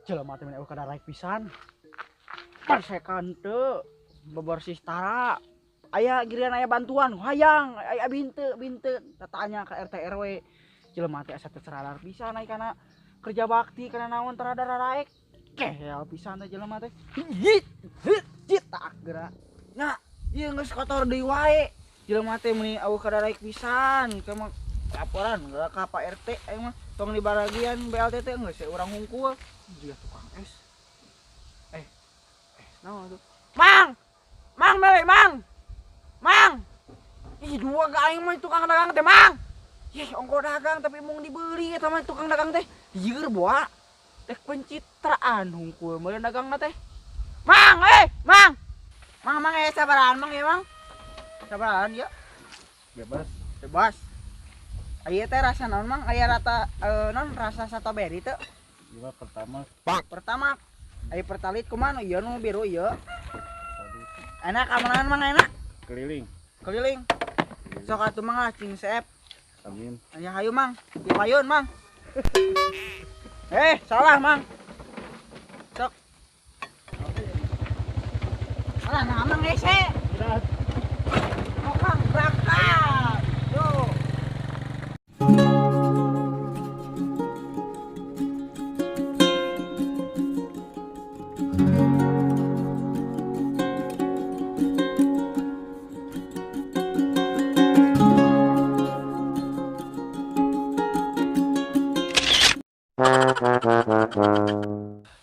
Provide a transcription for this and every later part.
jelema teh mun kada raek pisan. Persekan teu bebersih tara. Aya giliran aya bantuan, hayang aya binte tanya ke RT RW. Jelema teh asa teu saradar pisan ai kana kerja bakti kana naon tara raek. Kehel pisan teh jelema teh. Hit tak geura. Nya, ieu geus kotor deui wae. Jelema teh meni eueuh kada raek pisan, kemah laporan ka Pak RT aing mah tong di bagian BLT teh geus urang hungkul juga tukang es. Naon tuh? Mang! Mang mele, Mang! Mang! Ih, dua ga aing mah tukang dagang teh, Mang. Ih, ongko dagang tapi mung dibeli eta mah tukang dagang teh. Lieur boa. Teh pencitraan hungkul meureun dagangna teh. Mang, Mang! Mang sabaran, Mang ya, Mang. Sabaran ya. Bebas. Aya teh rasa naon, Mang? Aya naon rasa strawberry teh? Ieu pertama. Pertama. Aya pertalit kumaha ieu nu biru ieu? Enak amanan Mang enak. Keliling. Sok atuh Mang cing seep. Amin. Aya hayu Mang. Di payun Mang. Salah Mang. Sok. Salah nah Mang ese. Mokang berangkat. Yo.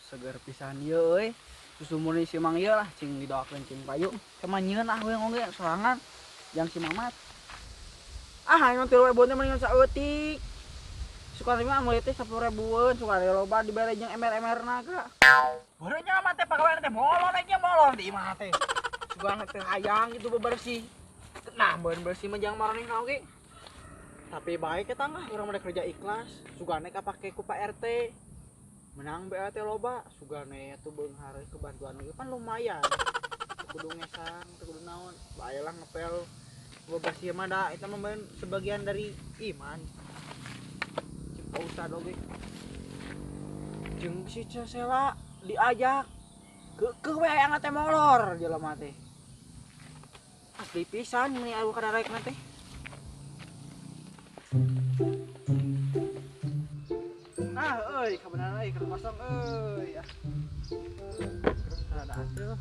Seger pisan ieu euy. Susu murni si Mang ieu lah cing didoakeun cing payu. Sama nyieun ah we ngomong sorangan yang si Mamat. Aing mah 3.000 teh mendingan saeutik. Sukari mah mulai teh 10.000-eun, sukari loba dibere jeung emer-emerna ga. Beureun nya mah teh pagawean teh molor di imah teh. Sugana teh hayang gitu bebersih. Nah, bersih mah jangan marani oge. Tapi baik eta mah urang mah kerja ikhlas, sugane kapake ku Pak RT. Menang BLT loba, sugane atuh beunghar kebantuan ieu kan lumayan. Kudu ngesang, kudu naon, baelah ngepel. Bebersih mah da eta mah sebagian dari iman. Cik Ustad oge. Jeung si Cesela diajak ke we hayang teh molor jelema teh. Asli pisan meni anu kada raekna teh. Kebenaran keur kosong euy. Ada atuh.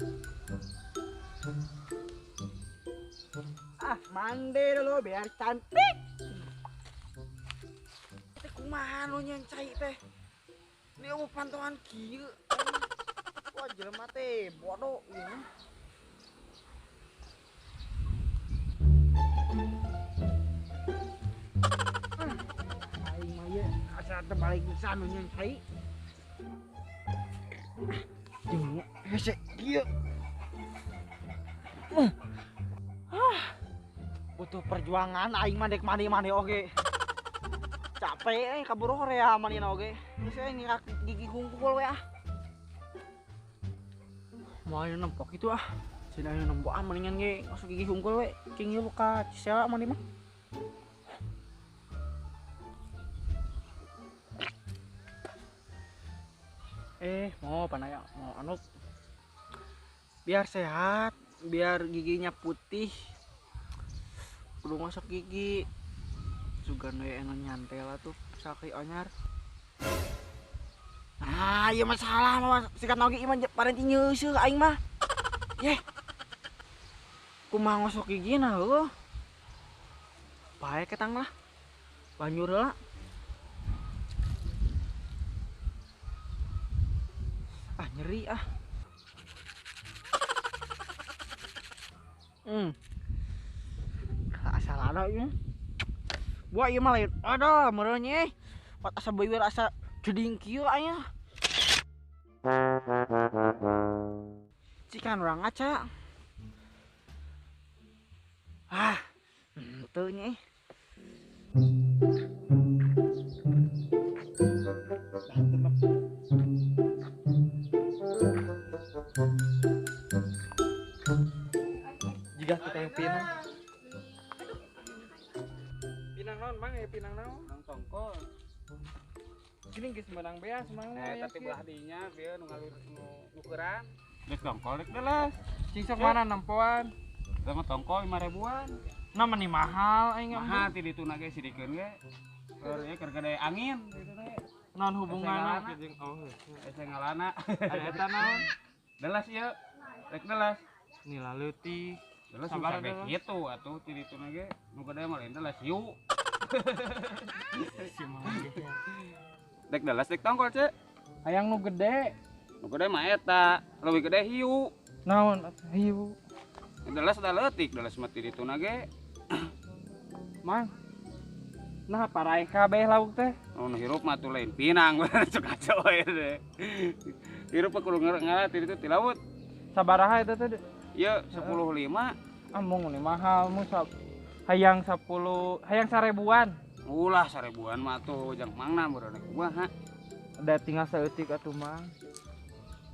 Mande dulu biar cantik. Teh kumaha nu nyencai teh? Ini mau pantauan kieu. Wah, jelema teh bodoh ieu. Asa terbalik pisan nu nyencai. Jeung hese kieu. Butuh perjuangan aing mah dek mani-mani oge. Capek kaburu horea manina oge. Geus aing gigi hungkul we ah. Moal nempok itu ah. Sina aya nempokan mendingan ge masuk gigi hungkul we. Cing ieu ka Cisela mani mah. Mau panaya mau anu biar sehat, biar giginya putih. Kudu masuk gigi. Sugan we anu nyantel atuh sakit anyar. Nah, ieu masalah mah sikat oge ieu mah parenti nyeuseuh aing mah. Yeh. Kumaha ngosok gigina heuh. Bae ketang lah. Banjur heula. Nyeri ah. Asalana ieu. Buah ieu mah lain. Aduh, meureun nya. Pat asa beueur asa jeding kieu aya. Cikan urang ngaca. Henteu nya. Jika kita yang pinang naon Mang ya pinang naon? Nang tongkol. gini geus menang beas mang Eta teh belah dinya bieu nu ngalur nu nukeran. Dek tongkol dek delas. sing sok mana nempoan Sama tongkol 5.000-an. nah meni mahal aing Mahal ti ditu na ge sidikeun ge. Keur ye keur gede angin gitu teh. non hubunganna Asa jeung oh Ese ngalana. eta naon Delas ieu. Dek delas. nila leutik Delas Sabar, sampai delas. kitu atuh ti ditu na ge. Nu gede mah lain delas hiu. si mang ge Dek delas dek tongkol ce. hayang nu gede Nu gede mah eta, leuwih gede hiu. naon atuh hiu Delas da leutik, delas mah ti ditu na ge. mang nah parae kabeh lauk teh Oh, nu hirup mah tuh lain pinang, cok-cok we teh. Hirup mah kudu ngarat ti ditu ti laut. sabaraha eta teh Ieu 10.5. amung ini mahal mu hayang 10 hayang 1.000-an Ulah 1.000-an mah tuh jang mangna beureunek gua ha. ada tinggal saeutik atuh mang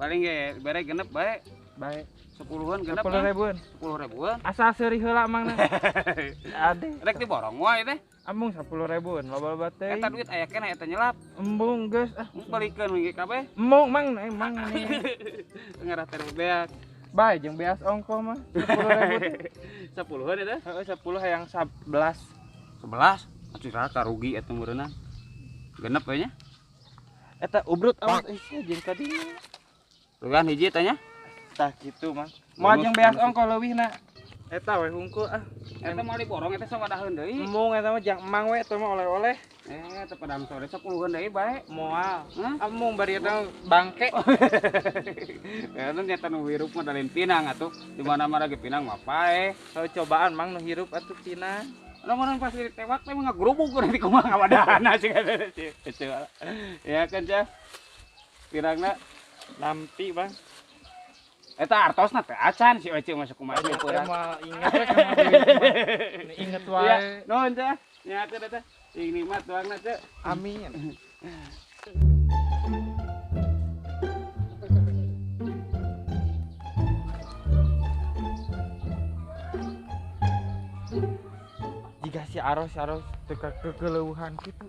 Paling ge bere genep bae baik 10-an genep. 10.000-an 10.000-an. asal seuri heula mang nah ade Rek di borong wae teh. amung 10.000-an loba-loba teh Eta duit aya keneh eta nyelap. embung geus Balikeun we ge kabeh. embung mang emang nih Ngarah teh beak. bae jeung beas ongkoh mah 10.000 teh 10-an eta. heeh 10 hayang 11 11. Atuh rata rugi eta meureunna. Genep we nya. eta ubrut awas ih jeung kadinya Lugan hiji tanya. tah kitu mah moal jeung beas ongkoh leuwihna eta we hungkul Eta mau diborong eta sawadaheun deui. embung eta mah jang emang we eta mah oleh-oleh Eta padang sore 10-an deui bae. moal Hah? amung bari eta bangke Eta nyata nu hirup mah dalin pinang atuh. Di mana-mana ge pinang mah pae. Kalau cobaan mang nu hirup atuh Cina Lamun pas ditewak teh mah ngagrubug nanti kumaha ngawadahana sih ya kan cah. Pirangna nampi bang eta artosna teh acan si Ece masuk kumaha Eta peurang. mah inget we sama duit mah. Inget Ya, wae nuhun cah. Nyakeun eta. Ing nikmat doangna cah. amin jika si Aros teka kegeleuhan gitu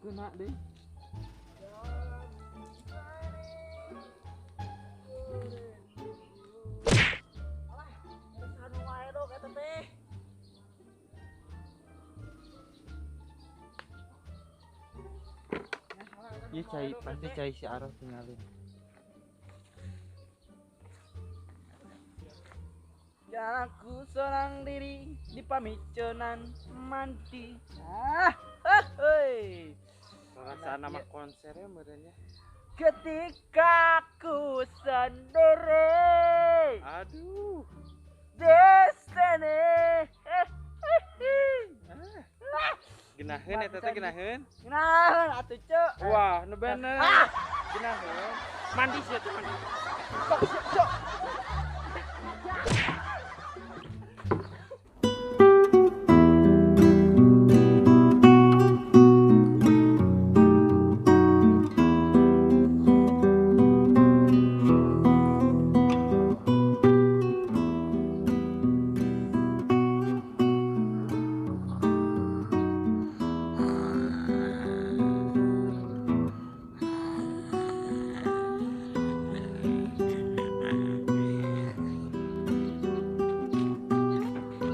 kena deh iya cai pasti cai si Aros tinggalin Aku seorang diri di pamicenan mandi. Hei. rasa nama konsernya badannya Ketika ku sendiri aduh di sini. genaheun eta teh genaheun Nah, atuh cuk. wah nu bener genaheun mandi sih eta mandi Cuk, cuk.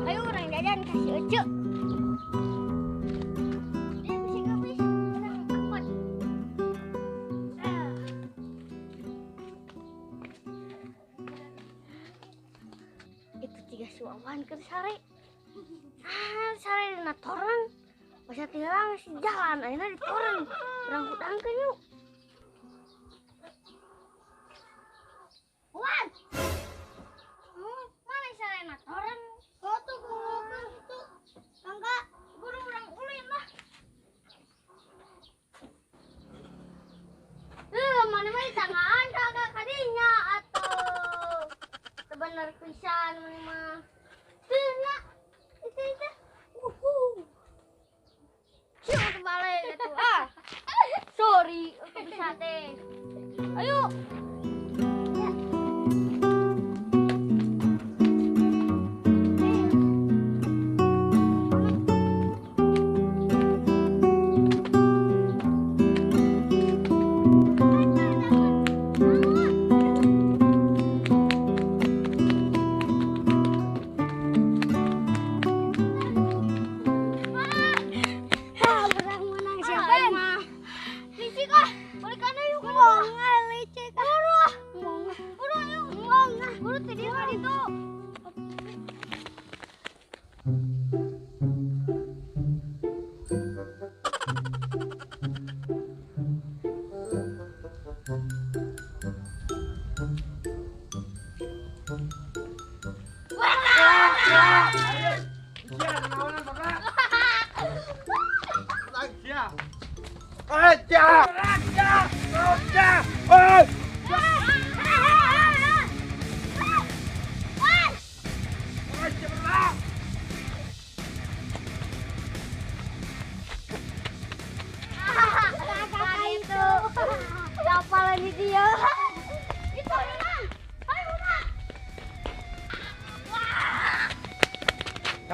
Ayo orang jajan kasih ucu. Itu tiga suawan ke sare. Sare dina toren. Masa tinggal si jalan ayeuna di toren. Urang hudangkeun yuk. Wan. Mana sare na toren? Foto gua itu. Enggak, guru orang ulin lah. Mana mah tangan kakak kadinya atuh. Sebenar pisan mana mah. Tina. Itu. Siapa terbalik itu? Sorry.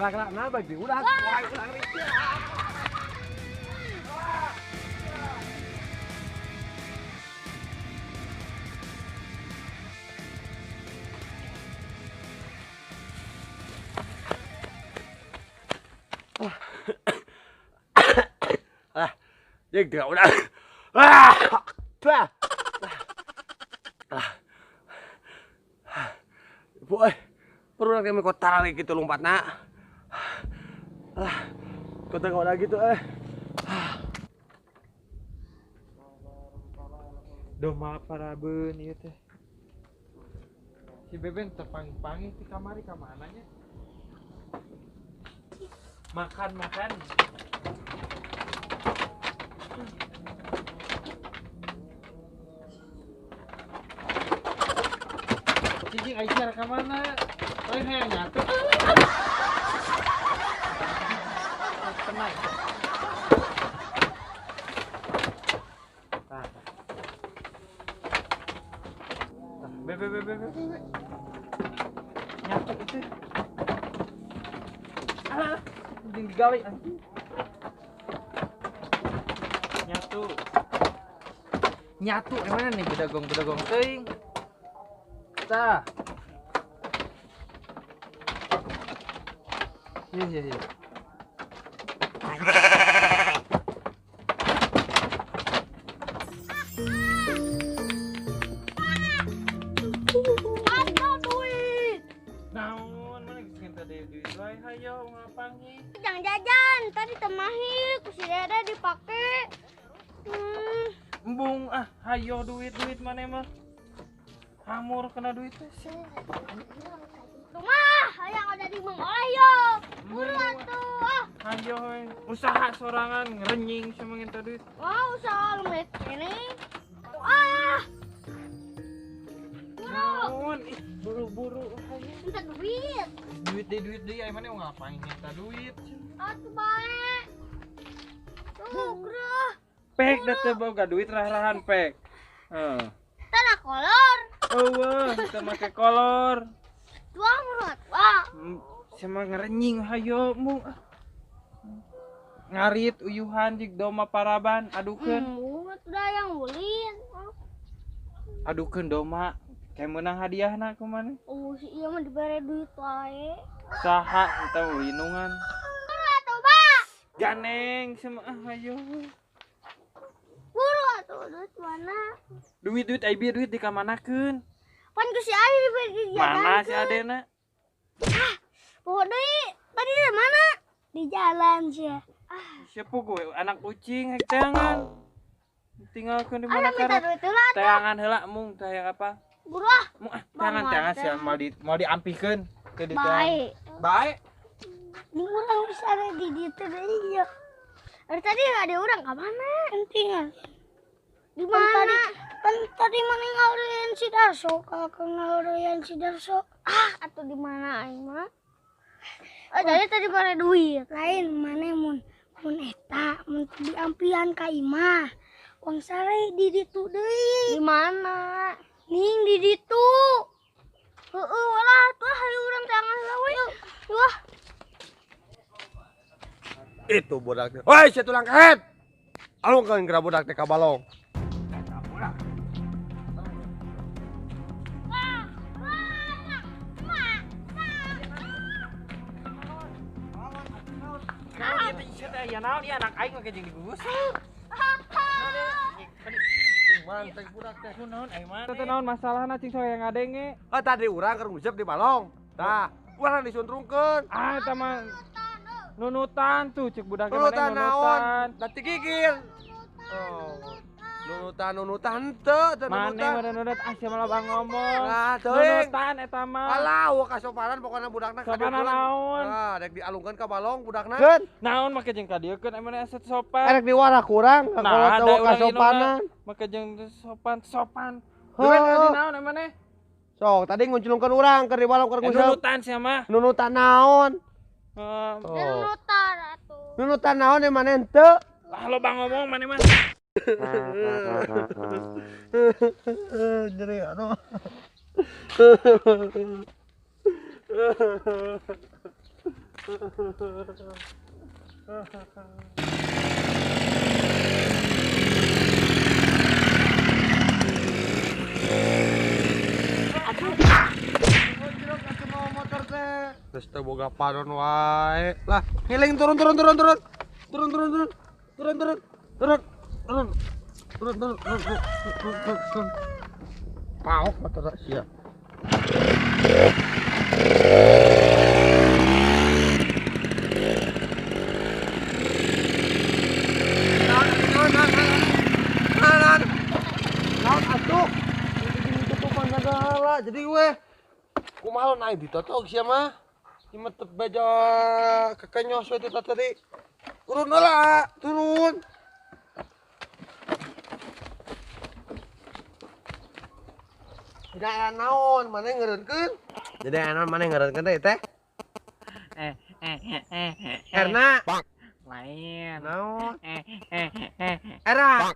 Galak-galak nah bagi udah. Wah, udah ngeri. Jeng tidak udah. Boy, perlu nanti kota lagi gitu lompat nak. Kota kau udah gitu Doma parabeun ieu teh. Si Beben terpanggil-panggil di kamari ka mananya? Makan. Cicing Aisyah ke mana? Oh, ini yang nyatu. Tenang. Bebe. Nyatu itu. Alah, anjing digali anjing. Nyatu emang nih bedagong teuing. Tah. Iya. Naon mana geus tadi duit wae hayo ngapangi. Jangan jajan, tadi temahi ku si Dede dipake. Embung hayo duit mana mah. Hamur kena duit teh. Rumah yang ada di Mang Olayo. Buru atuh. Hayo usaha sorangan ngerenying semangin teh duit. Wah, usaha lemet ini. Naon buru-buru hayo. Minta duit. Duit deui aya mana ngapain minta duit. Atuh bae. Tuh, gerah. Pek da teu boga duit rah-rahan pek. Tanah kolor. Eueuh, kita make kolor. Tuang murut. Wah. Sama ngerenying hayo mu. Ngarit uyuhan jig doma paraban adukeun. Udah yang ulin. Adukeun doma. Kayak menang hadiahna kumaha? Si iya mah dibere duit wae. Saha kita ulinungan. Buru atuh, Ba. Ganeng sama hayo. Buru atuh duit mana? Duit ai bieu duit dikamanakeun? Pan ku si Adi dibere di jalan. Mana si Adena? Bawa duit. Tadi di mana? Di jalan sih. Siapa gue anak kucing hek teangan. Tinggalkeun di mana Minta karek? duit heula atuh. Teangan heula mung teh apa? Buru ah. Mung teangan sih mau diampikeun ke di teangan. Baik. Baik. Di urang bisa ada di ditu deui ya. Dari tadi ada orang ke mana? Pentingan. Di mana? Kan tadi mana ngaureun si Darso, kakak ngaureun si Darso. Atau di mana aing mah? Tadi bare duit. Lain mana mun eta mun diampian ka imah. Uang sare di ditu deui. Di mana? Ning di ditu. Heeh, lah tuh hayu urang tangan lawe. Wah. Itu budaknya. Woi, si tulang kahet. Alung kan kira budak teh ka balong. Ya naon ieu anak aing make jeung digugus. Mantek budak teh. Naon aing mah? Teu naon masalahna cing soe ngadenge. Tadi urang keur ngusep di balong. Tah, urang disuntrungkeun. Eta mah nunutan tuh cek budak Nunutan mana naon? Nanti gigil. Nunutan teu Mane nunutan. nunut sia malah bang ngomong. Nah, teuing. Nunutan eta mah. Alah, kasopanan pokona budakna Sopanan naon? Nah, dek dialungkeun ka balong budakna. Naon make jeung ka dieu keun emang asa sopan. Erek diwarak urang Nah, kalau ada tahu urang kasopanan. Make jeung sopan. Heuh. Dewe tadi naon emane? Sok, tadi ngunclungkeun urang keur di balong keur ngusep. Nunutan sia mah. Nunutan naon? Nunutan atuh. Nunutan naon emane henteu? Lah lo bang ngomong mane mah. Jadi anu. Terus teu boga panon wae. Lah, ngiling turun. Turun. Paok mata sia. Naon atuh? Tutupan segala. Jadi gue kumaha naik ditotok sia mah. Imet baja kekenyos we tadi. Turun lah, turun. Tidak naon, mana ngeureunkeun? Jadi naon mana ngeureunkeun teh teh? Erna. Lain. Naon? Era.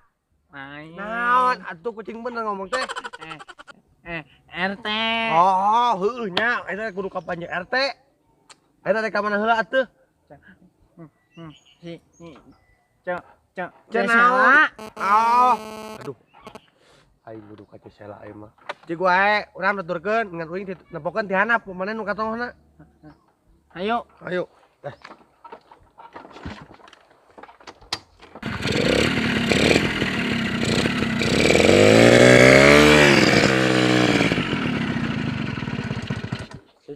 Lain. Naon? Atuh kucing bener ngomong teh. RT. Oh, heueuh nya, eta kudu ka panjang RT. Eta teh ka mana heula atuh? Cenah. Oh. Aduh. Aing kudu ka Cesela aing mah. Cik wae, urang nuturkeun ngan uing nempokeun ti handap, mana nu katohna. Ayo. Ayo.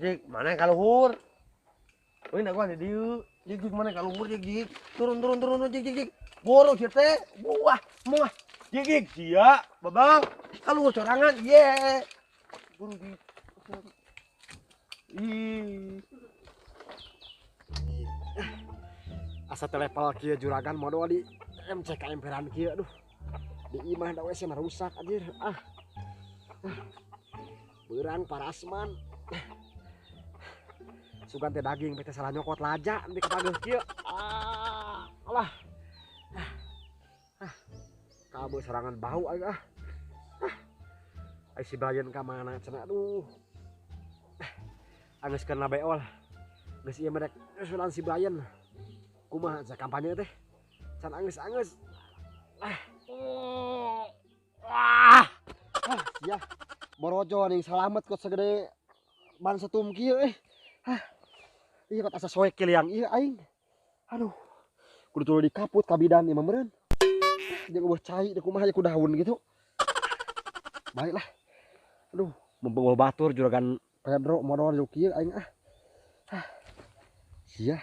Jik, mana ka luhur? Uing da gua di dieu. Jik mana ka luhur jik. Turun jik. Boro kieu teh. Buah, moah. Jik sia, babang. Ka luhur sorangan. Ye. Buru jik. Ih. Asa telepal kieu juragan modo di MCK emperan kieu aduh. Di imah da WC rusak anjir. Beurang parasman. Sugan teh daging teh salah nyokot laja nanti kapageuh kieu. Alah. Kabeu serangan bau aing Ai si Brian ka mana cenah aduh. Anggeuskeun na beol. Geus ieu merek usulan si Brian. Kumaha sa kampanye teh? Can anggeus. Ya. Borojo ning salamet kok segede ban setum kieu Iya kot asa soek ke liang iya aing. Aduh. Kudu tuluy dikaput ka bidan ieu mah meureun. Jeung eueuh cai da kumaha ku daun gitu. Baiklah. Aduh, mumpung batur juragan Pedro modal jeung kieu aing Sia.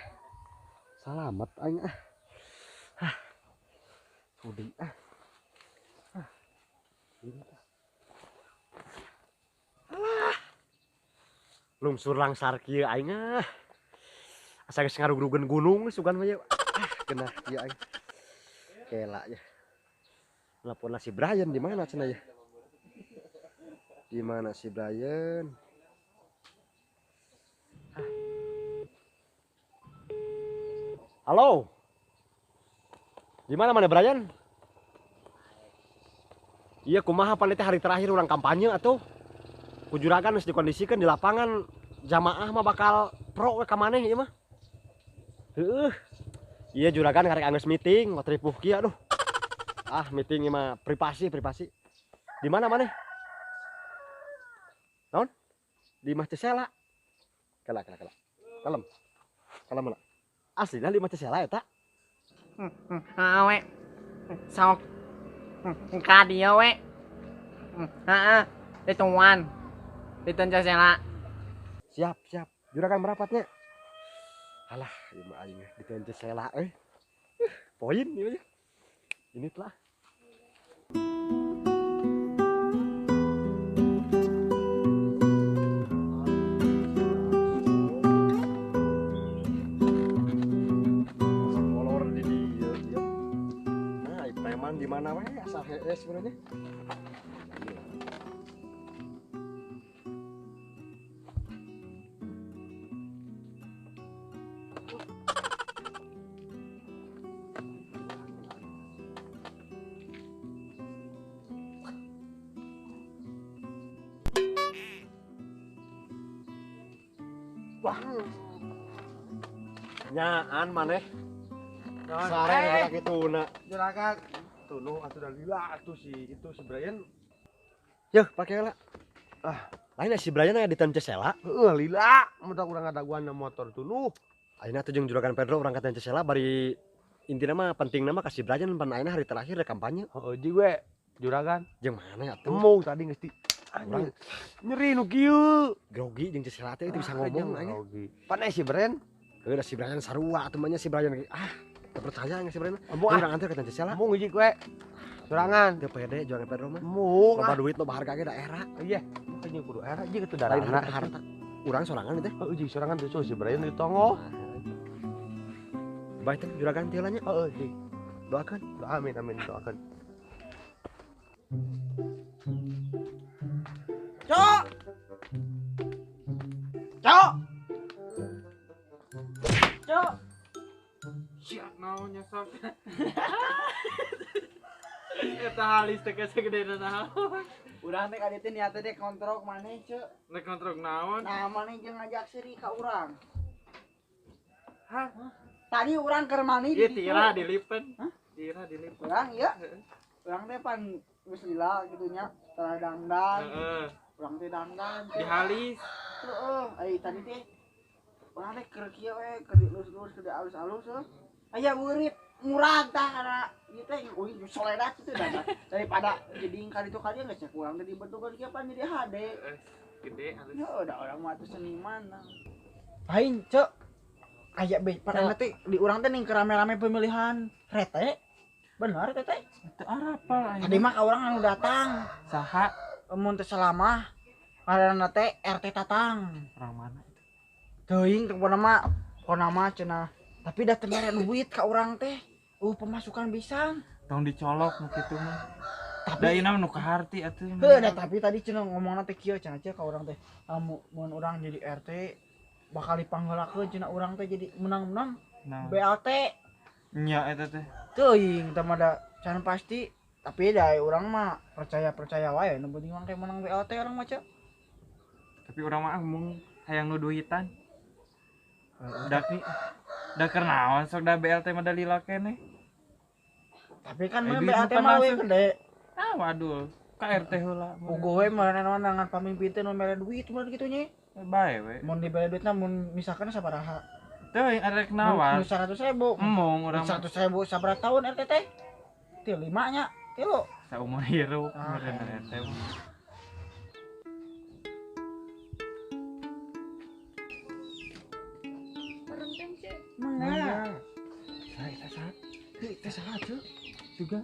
Salamet aing Sudi Lungsur langsar kieu aing asa geus ngarugrugeun gunung sugan mah genah ieu aing. Kela ya. Laporna si Brian di mana cenah ya? Di mana si Brian? Halo. Di mana Brian? Iya kumaha pan teh hari terakhir urang kampanye atuh. Ku juragan geus dikondisikeun di lapangan jamaah mah bakal pro we ka maneh ieu mah. Heueuh. Iya juragan karek anggeus meeting waktu ripuh kieu aduh. Meeting ieu mah privasi. Di mana maneh? Naon? Di Mas Cesela. Kala. Kalem lah. Aslina di Mas Cesela eta. We. Sok. Ka dia we. Heeh. Dituan. Ditun Cesela. Siap. Juragan merapatnya. Alah, ieu mah aing ditun Cesela Poin ieu mah. Ini telah. Molor di dieu. Nah, preman di mana wae asal heuh sebenarnya. Nyaan maneh. Sare kayak gitu na. Juragan. Tuh nu atuh da lila atuh si Brian. Yeuh, pake lah. Lain si Brian aya di Tencesela. Heeh, lila. Mudah urang ngadaguan motor tuh nu. Ayeuna tuh jeung juragan Pedro urang ka Tencesela bari intina mah pentingna mah kasih Brian pan ayeuna hari terakhir da kampanye. Heeh, ji we. Juragan. Jeung mana atuh? Temu tadi geus di anjing. Nyeri nu kieu. Grogi jeung Cesela teh itu bisa ngomong anya. Grogi. Pan si Brian. Heuh, si Brian sarua atuh mah nya si Brian. Teu percaya nya si Brian. Embung Urang antar ka Tencesela. Embung hiji we. Sorangan. Teu pede juragan Pedro mah. Embung. Loba duit loba harga ge daerah. Iya. Anjing kudu era jeung kitu Lain darahna. harta. Urang sorangan teh. Heeh, jeung sorangan tuh si Brian ditongo. Baik teh juragan teh lah nya. Heeh, ji. Doakeun. Amin amin doakan. Cok. Cok. Cok. Siap naonnya sok. Eta halis teh segede naon. Urang teh kaditu niatna teh kontrol maneh, Cek. Nek kontrol naon? Nah, maneh jeung ngajak seri ka urang. Hah? Tadi urang keur mani Ieu di tira dilipen. Hah? Tira dilipen. Urang ieu. Urang teh pan geus lila kitu nya, tara dangdang. Heeh. Urang teh dangdang. Di halis. Heeh, ai tadi teh urang teh keur kieu we, keur dilus-lus, keur dialus-alus heuh. Aya beurit murag tah kana ieu teh soledat kitu dah. Daripada jeding kali itu kali geus cek urang teh dibentukeun kieu pan jadi HD. Gede halus. Ya udah orang mah atuh seniman. Lain, Cek. Aya be padahal teh di urang teh ning rame-rame pemilihan rete. Bener teh teh. Teu arapal Tadi mah ka urang anu datang. saha Mun teh salamah ngaranna teh RT Tatang. orang mana itu? Teuing pokona mah cenah. Tapi da teu mere duit ka urang teh. Pemasukan bisa. Tong dicolok nu kitu mah. Da ina nu kaharti atuh. Heuh, tapi tadi cenah ngomongna teh kieu cenah ka urang teh. Mun urang jadi RT bakal dipanggelakeun cenah urang teh jadi menang-menang Nah, BLT. nya eta teh. Teuing teh mah da can pasti. Tapi da urang mah percaya wae nu penting urang teh menang BLT urang mah Cek. Tapi urang mah mung hayang nu duitan. Da keur naon sok da BLT mah da lila keneh. Tapi kan Eh, mah duit BLT mah mah we langsung. gede. Ah waduh, ka RT heula. Ugo we mah dengan pamimpin teh nu mere duit mun kitu nya. Bae we. Mun dibere duitna mun misalkan sabaraha? Teuing arek Nu nawan. 100.000. Emong urang mah 100.000 sabaraha tahun RT teh? 5 nya. 3. saumur hirup Ah. meureun RT mah. Berenteng sih. Mana? Saha? Teh saha Cek? Juga.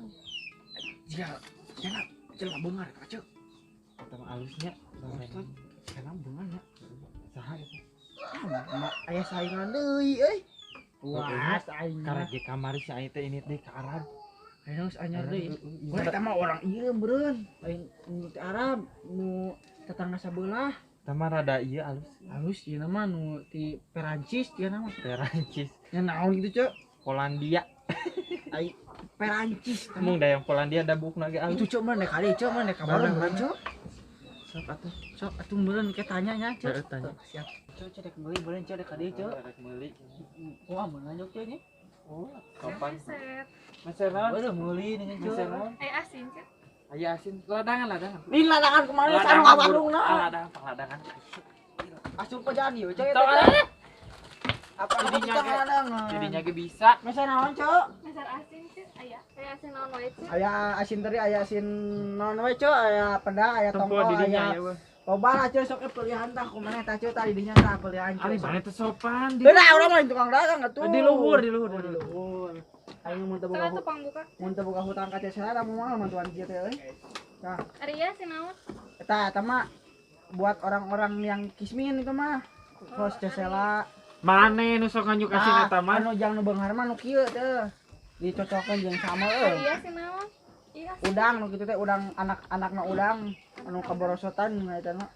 Ya, jangan beungar ka Cek. Eta mah alusnya. Kenapa beungar nya? Saha eta? Aya saingan deui euy. Wah, saingan. Karek di kamari si aing teh ini teh ke Arab. Hayos anyar deui. Iya. Wah, eta mah orang ieu beureun. Lain nu teh Arab, nu tetangga sabelah. Tama rada ieu alus. Halus ieu mah nu ti Perancis ieu nama. Perancis, Nya naon gitu, Cek? Polandia. Ai Perancis. Mung da yang Polandia da bukna ge alus. Itu Cek mah nek kali Cek mah nek kabar Mana, meureun, mana? Cek. Sok atuh. Sok atuh meureun ke tanya nya, Cek. Heeh, tanya. Siap. Cek cek meuli meureun Cek dek kali Cek. Rek meuli. Wah, meunanjuk Cek nya. Oh, kapan? Set. Masalah. Udah meuli dengan Cek. Masalah. Asin sih. Aya asin. Ladangan. Di ladangan kemarin sarung abadungna. Ladangan, ladangan. Asup ke jalan ieu, Cek. Tong ada. Apa Jadinya ge- ladangan? Jadinya ge bisa. Masa naon, Cek? Dasar asin sih. Aya. Kayak asin naon wae sih. Aya asin teri, aya asin non we Cek, aya peda, aya Tempo tongkol, didinya aya ya weh. loba lah Cek sok pilihan tah kumaha tah Cek tah didinya tah pilihan Ari Cek. mana teh sopan di. Beda urang mah tukang dagang atuh. Di luhur, di Oh, luhur. di luhur. Aing mun teu Tengah buka tukang buka. mun teu buka hutang ka Cesela da moal mantuan kieu teh euy. Tah, Ari ya si naon? eta mah buat orang-orang yang kismin itu mah. Kos Cesela. Mane nu sok nganjuk asin eta mah? Anu jang nu beunghar mah nu kieu teh. Dicocokeun jeung sama euy. Ari ya si naon? Iya. Udang nu kitu teh udang anak-anakna udang anu kaborosotan eta mah.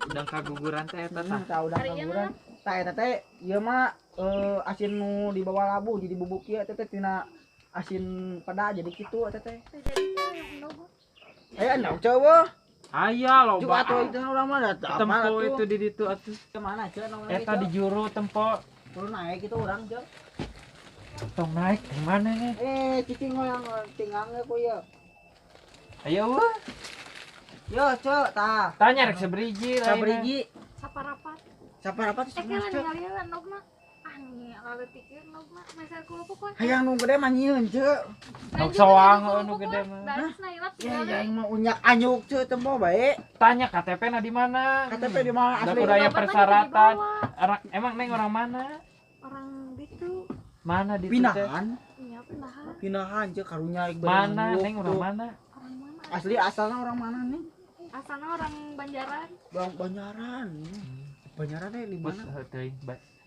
Udang kaguguran teh eta tah. Tah udang Ari ieu kaguran. Tah eta teh ieu mah asin nu dibawa labu jadi bubuk ieu teh tina asin peda jadi kitu eta teh. Jadi yang logo. Aya endau ceueuh. Aya Juga loba. atuh itu urang mah da Tempo itu di ditu atuh. Ke mana Ceu? Eta di juru tempo Kudu naik itu orang cek. Tong naik yang mana nih? Cicing yang tinggalnya ku ya. Ayo wah. Yo cek tah. Tanya rek seberiji lah. Sabriji. Saparapat. Siapa rapat sih Kira cek. ninggalin nogna. Ah nih lalu pikir nogna. Masa kulo pokoknya. Hayang nu gede mah nyieun cek. Tok soang nu gede mah. Daris na ilat Ya yang mah unyak anyuk cek teu mau bae. Tanya KTP na di mana? KTP di mana Udah asli? kudu aya persyaratan. Emang neng orang mana? Orang gitu. Mana di Pinahan. Iya pindahan. Pinahan cek karunya Mana neng orang mana? Orang mana? Asli asalnya orang mana nih? Asalnya orang Banjaran. Bang Banjaran. Banjaran di mana?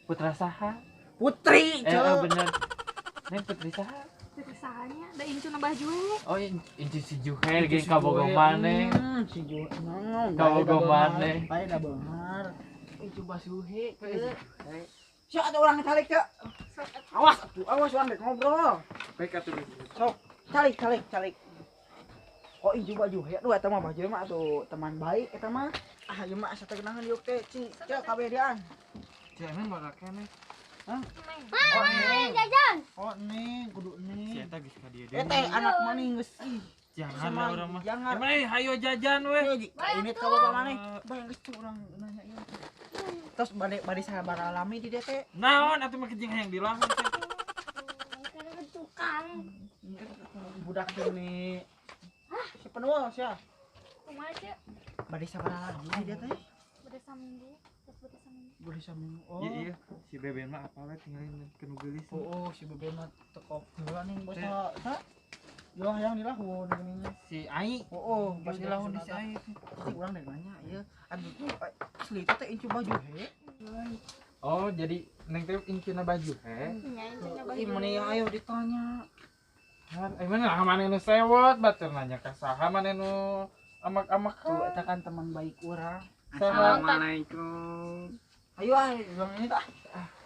Putra saha? Putri cek. Bener. Neng putri saha? Pisahnya ada incu nambah jual. Oh inci si Juhel ge kabogo maneh. Si Juhel. Naon? Kabogo maneh. Bae da beunghar. Coba suhe. Cek ada orang calik cek. Awas atuh, awas orang dek ngobrol. Baik atuh. Sok, calik. Oh, ini coba juga ya. Duh, eta mah baju mah tuh teman baik eta mah. Ah, ieu mah asa teh kenangan yuk teh, cing. Cek kabedean. Jangan bakal kene. Hah? Oh, jajan. Oh, neng, kudu Si neng. eta geus ka dieu Teh anak mana geus ih. Jangan Sama, lah orang mah. jangan. Emang hayo jajan we. Ini ka bapak mana? Bayang geus curang nanya ieu. Terus balik sabar alami di DT. Naon atuh mah kejeng hayang dilawan teh. Karena tukang. Budak ini. Si penuh sia. Kumaha cek? Balik sabar alami di DT. Beda saminggu. Terus beda saminggu. Boleh saming. Oh. Iya. Si Beben mah apa we tinggalin kenu geulis. Oh, si Beben mah tekop heula ning basa. Hah? Yo hayang dilahun geuning. Si Ai. Oh, Pas dilahun di si Ai. Jadi urang dek nanya ieu. Aduh tuh asli teh teh incu baju he. Oh, jadi neng teh incuna baju he. Iya, incu nambah Ih, mana ya ayo ditanya. Mana lah mana nu sewot batur nanya ka saha mana nu amak-amak Tuh eta kan teman baik urang. Assalamualaikum. Ayo ah, urang ini tah.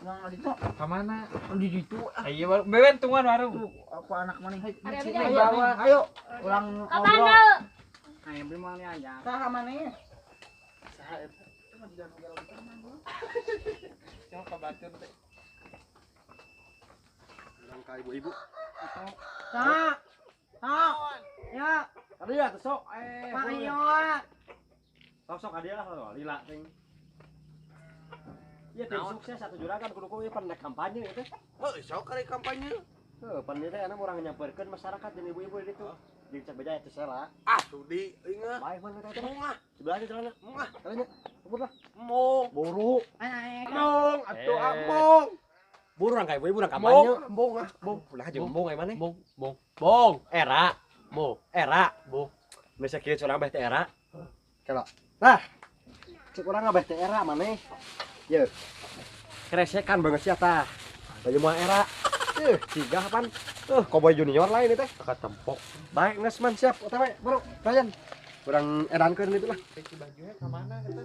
Urang di tuh. Ka mana? Di ditu. Ayo Beben tungguan warung. Tuh, aku anak mana? Ada Ayo, aja. bawa. Ayo. Urang Kapan ngobrol. deh? Ayo beli mali aja. Saha mana? Cuma ka batur teh. Urang ka ibu-ibu. Saha? Saha? Ya, Ada ya tuh sok. ayo. Sok ada lah lo, lila ting. Iya tim sukses satu juragan kudu kudu pernah kampanye itu. Oh, sok kali kampanye. Pernah teh anak orang nyamperkeun masyarakat jeung ibu-ibu di ditu. Di cek beja itu sela. Ah, sudi ingat. Baik mana teh. Mungah, Sebelahnya celana. mungah. Celana. Sebut lah. Mung, Buru. mung, atuh amung. Buru orang kayak ibu-ibu orang kampanye. Mung ah. Bong, ulah aja bong ay mana? Bong. Bong, era. Era. Bisa kieu curang beh teh era. Kalau. Nah. Cek urang ngabeh teh era maneh. Ye. Kresekan banget sia tah. Baju moal era. Ciga pan. Cowboy junior lain itu teh. Katempok. Baik geus man siap OTW, Bro. Ryan. Kurang edankeun itu lah. Si bajunya ka mana eta?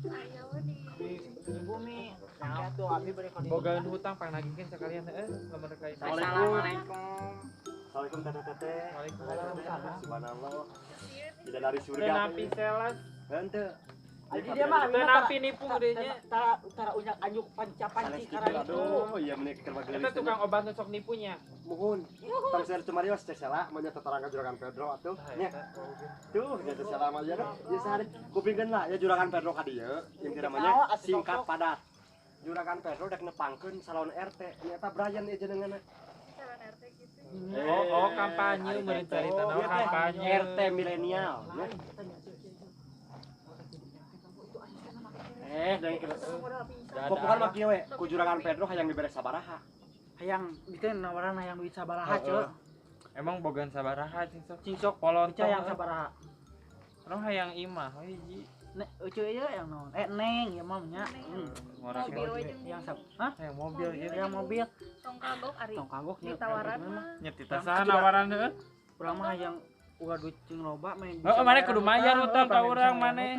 Ayo di Bumi. Nah, tuh abi beri kode. Bogaan hutang panagihkeun sekalian heuh lamun rek ka. Assalamualaikum. Assalamualaikum teteh-teteh. Waalaikumsalam. Subhanallah. Tidak dari Teu surga. napi selas. Henteu. Jadi dia mah Teu napi nipu gedenya. tara unyak anyuk panci karang itu. Aduh, iya menik keur Eta bagelis. tukang obat nu sok nipunya. Muhun. Tang ser cemarios teh sela manya tetangga juragan Pedro atuh. Nya. Tuh, nya teh sela mah ya. Ieu sehari kupingkeun lah ya juragan Pedro ka dieu. Yang namanya singkat padat. Juragan Pedro dek nepangkeun salon RT. Nyata Brian ieu jenenganna. calon RT gitu. Oh, kampanye meureun carita naon kampanye. RT milenial. Ya. Dari kita. Pokoknya mah kieu we, ku juragan Pedro hayang dibere sabaraha. Hayang bikin nawaran hayang duit sabaraha ceu. Emang bogan sabaraha cing sok? Cing sok Polon Ica yang sabaraha. Orang hayang imah we hiji. Nek euceu ieu yang naon? Neng ya mah nya. Ngorang Mobil we jeung Yang sab. Hah? hayang mobil ieu. Yang mobil. tong kagok ari. Tong kagok nya. Ditawaran mah. Nyetita saha nawaran heuh? Urang mah hayang uga duit jeung loba main. Heeh, maneh kudu mayar hutang ka urang maneh.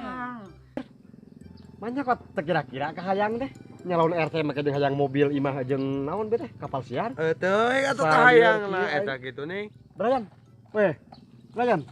Manya kok kira-kira kahayang deh. Nyalon RT make deung hayang mobil imah jeung naon be teh kapal siar. Teu atuh Sambil kahayang kieu, nah aing. eta kitu nih. Brian. Weh. Brian.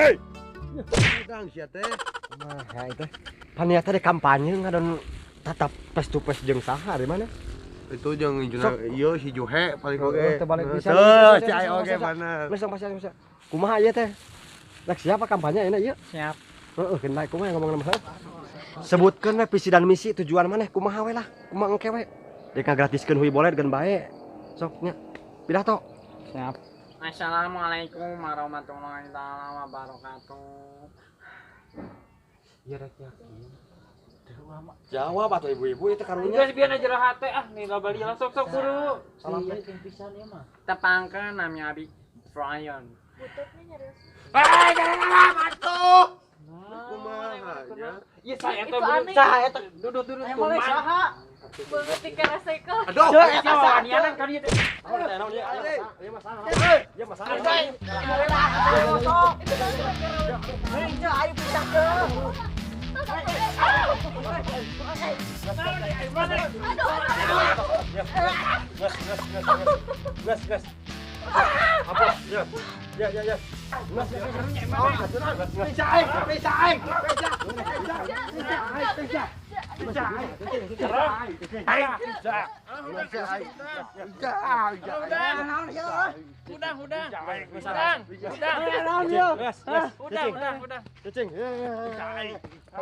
Hei. Udang sia teh. Nah, ya itu. Panitia teh kampanye ngadon tatap face to face jeung saha di mana? Itu jeung injuna ieu si Juhe paling oge. Teu balik bisa. Teu cai oge bener. Geus bisa. Kumaha ieu teh? Rek siapa kampanye euna ieu? Siap. Heeh, kenai kumaha ngomongna mah. Sebutkeun we visi dan misi tujuan maneh kumaha we lah. Kumaha engke we. Dek ngagratiskeun huy boleh dengan bae. Sok nya. Pidato. Siap. Assalamualaikum warahmatullahi wabarakatuh. Ieu rek ya. Jawab atuh ibu-ibu itu karunya. Geus biar aja hate nih bali sok buru. Salam teh. Tepangkeun nami abi Brian. Kumaha nya? Ieu saya teh saha eta duduk Emang saha? Berarti kena seko. Aduh. Eta wanianan kan ieu teh. Ieu masalah. Ieu masalah. Ayo pisah ke. Gas. Apa? Ya. Gas.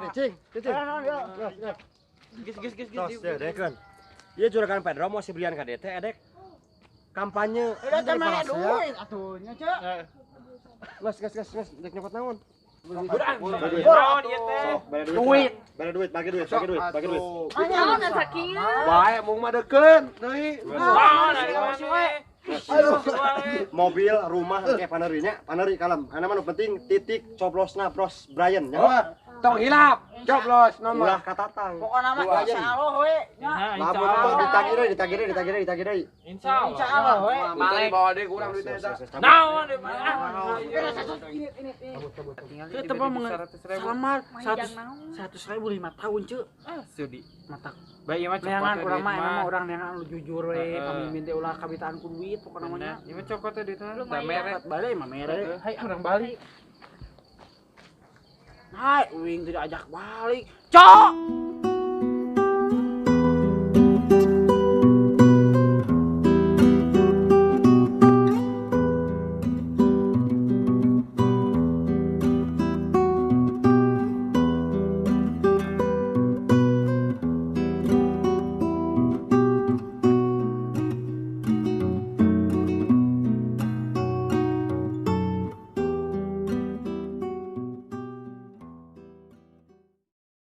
Cicing. Tos ya, dekeun. Ieu juragan Pedro mau si Brian ka DT edek. Kampanye. Udah mana duit atuh nya ceu. Gas. Dek nyokot naon? Naon ieu teh? Duit. Bagi duit. Naon saking? Bae mung mah deukeun deui. Naon ari masih we? Mobil, rumah, kayak paneri kalem. Ana mah nu penting titik coblosna Bros Brian nya. Tong hilap. Coblos nomor. Ulah katatang. Pokona mah insyaallah we nya. Lamun mah ditagi deui. Insyaallah we. Balik bawa deui kurang duit eta. Naon di Itu mah selamat 100.000 5 tahun ceu. Sudi. Matak. Bae mah Neangan cokot urang mah emang mah urang neangan lu jujur we, pamimpin teh ulah kabitaan ku duit pokona mah nya. Ieu mah cokot teh duitna. Da Mere mere. balik mah mere. Hai orang Bali. Hai, uing tidak ajak balik. Cok.